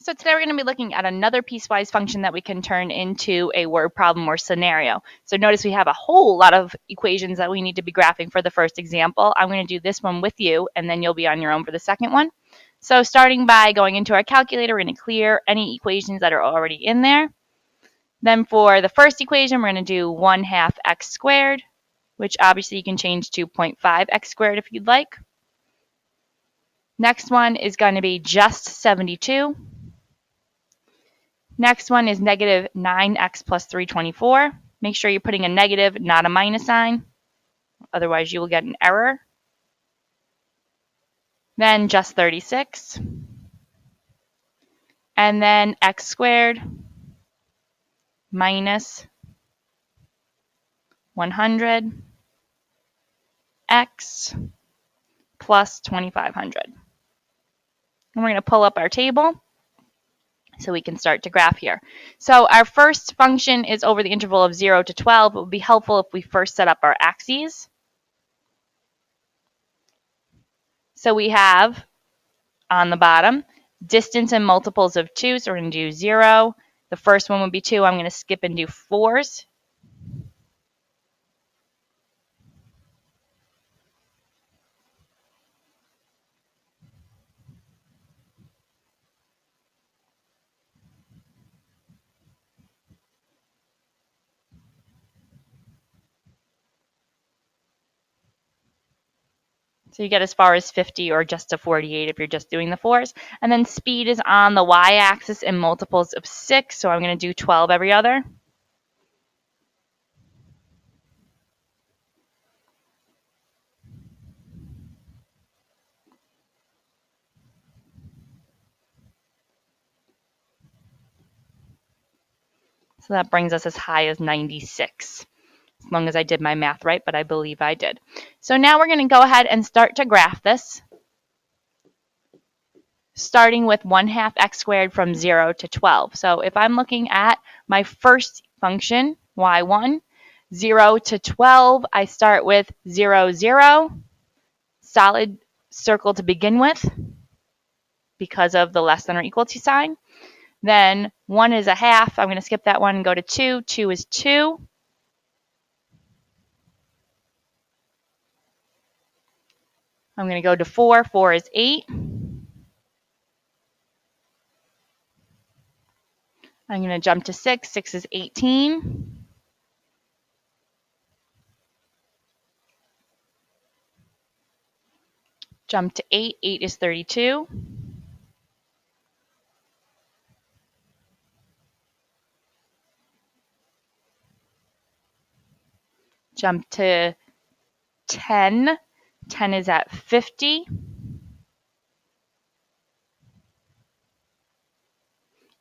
So today we're going to be looking at another piecewise function that we can turn into a word problem or scenario. So notice we have a whole lot of equations that we need to be graphing for the first example. I'm going to do this one with you, and then you'll be on your own for the second one. So starting by going into our calculator, we're going to clear any equations that are already in there. Then for the first equation, we're going to do 1/2 x squared, which obviously you can change to 0.5 x squared if you'd like. Next one is going to be just 72. Next one is negative 9x plus 324. Make sure you're putting a negative, not a minus sign. Otherwise, you will get an error. Then just 36. And then x squared minus 100 x plus 2500. And we're going to pull up our table so we can start to graph here. So our first function is over the interval of 0 to 12. It would be helpful if we first set up our axes. So we have on the bottom distance and multiples of 2. So we're going to do 0. The first one would be 2. I'm going to skip and do 4s. So you get as far as 50 or just to 48 if you're just doing the 4s. And then speed is on the y-axis in multiples of 6. So I'm going to do 12 every other. So that brings us as high as 96. As long as I did my math right, but I believe I did. So now we're going to go ahead and start to graph this, starting with 1/2 x squared from 0 to 12. So if I'm looking at my first function, y1, 0 to 12, I start with 0, 0, solid circle to begin with because of the less than or equal to sign. Then 1 is a half. I'm going to skip that one and go to 2. 2 is 2. I'm going to go to 4. 4 is 8. I'm going to jump to 6. 6 is 18. Jump to 8. 8 is 32. Jump to 10. 10 is at 50.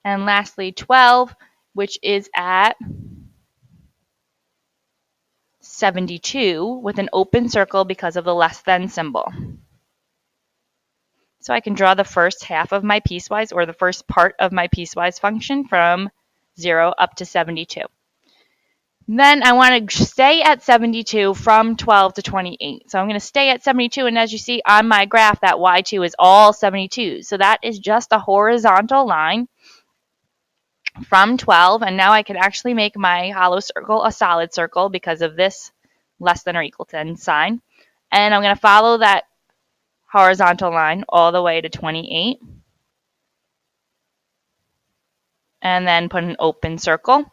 And lastly, 12, which is at 72 with an open circle because of the less than symbol. So I can draw the first half of my piecewise, or the first part of my piecewise function, from 0 up to 72. Then I want to stay at 72 from 12 to 28. So I'm going to stay at 72, and as you see on my graph, that y2 is all 72. So that is just a horizontal line from 12, and now I can actually make my hollow circle a solid circle because of this less than or equal to sign. And I'm going to follow that horizontal line all the way to 28. And then put an open circle.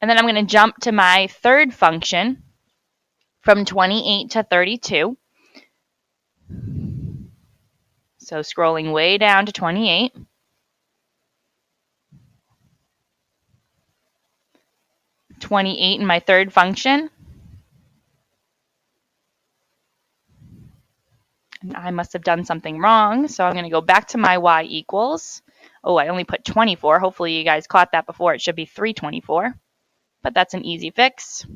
And then I'm going to jump to my third function from 28 to 32. So scrolling way down to 28. In my third function. And I must have done something wrong, so I'm going to go back to my y equals. Oh, I only put 24. Hopefully you guys caught that before. It should be 324. But that's an easy fix.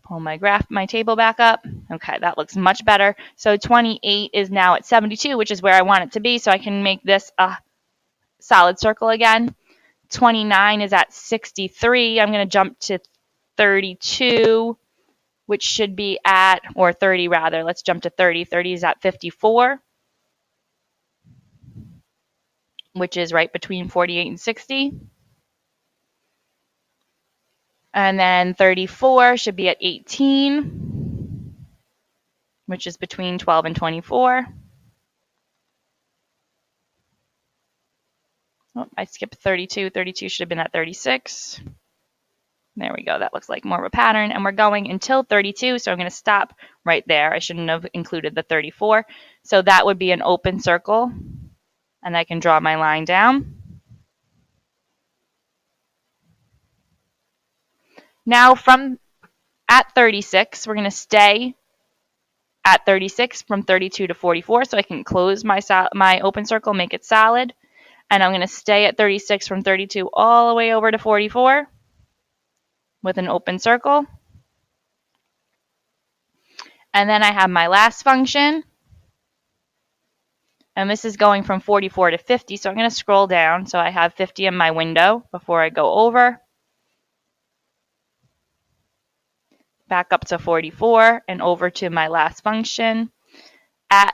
Pull my table back up. Okay, that looks much better. So 28 is now at 72, which is where I want it to be, so I can make this a solid circle again. 29 is at 63. I'm going to jump to 32. which should be at, or 30 rather, let's jump to 30. 30 is at 54, which is right between 48 and 60. And then 34 should be at 18, which is between 12 and 24. Oh, I skipped 32. 32 should have been at 36. There we go. That looks like more of a pattern. And we're going until 32, so I'm going to stop right there. I shouldn't have included the 34. So that would be an open circle, and I can draw my line down. Now from at 36, we're going to stay at 36 from 32 to 44, so I can close my open circle, make it solid. And I'm going to stay at 36 from 32 all the way over to 44 with an open circle. And then I have my last function. And this is going from 44 to 50, so I'm going to scroll down so I have 50 in my window before I go over. Back up to 44 and over to my last function. At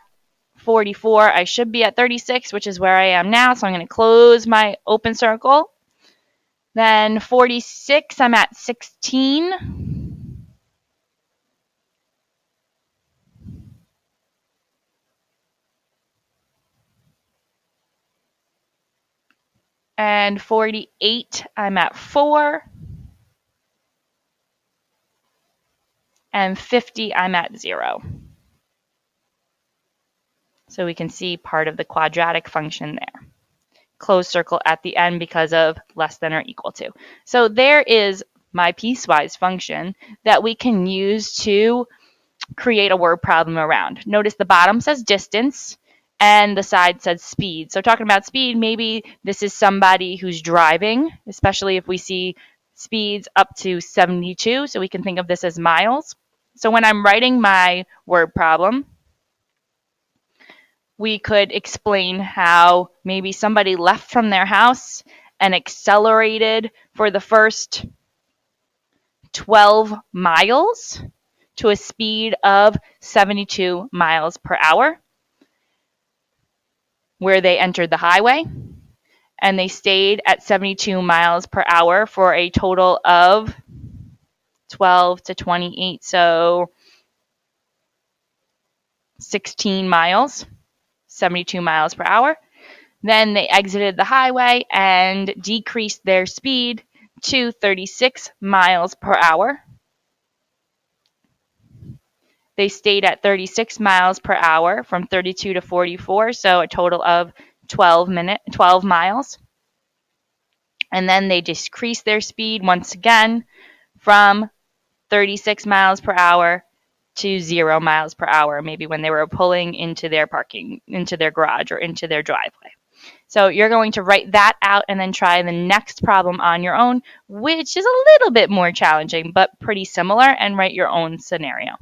44, I should be at 36, which is where I am now, so I'm going to close my open circle. Then 46, I'm at 16. And 48, I'm at 4. And 50, I'm at 0. So we can see part of the quadratic function there. Closed circle at the end because of less than or equal to. So there is my piecewise function that we can use to create a word problem around. Notice the bottom says distance and the side says speed. So talking about speed, maybe this is somebody who's driving, especially if we see speeds up to 72. So we can think of this as miles. So when I'm writing my word problem, we could explain how maybe somebody left from their house and accelerated for the first 12 miles to a speed of 72 miles per hour, where they entered the highway, and they stayed at 72 miles per hour for a total of 12 to 28, so 16 miles. 72 miles per hour. Then they exited the highway and decreased their speed to 36 miles per hour. They stayed at 36 miles per hour from 32 to 44, so a total of 12 miles. And then they decreased their speed once again from 36 miles per hour to 0 miles per hour, maybe when they were pulling into their garage or into their driveway. So you're going to write that out and then try the next problem on your own, which is a little bit more challenging, but pretty similar, and write your own scenario.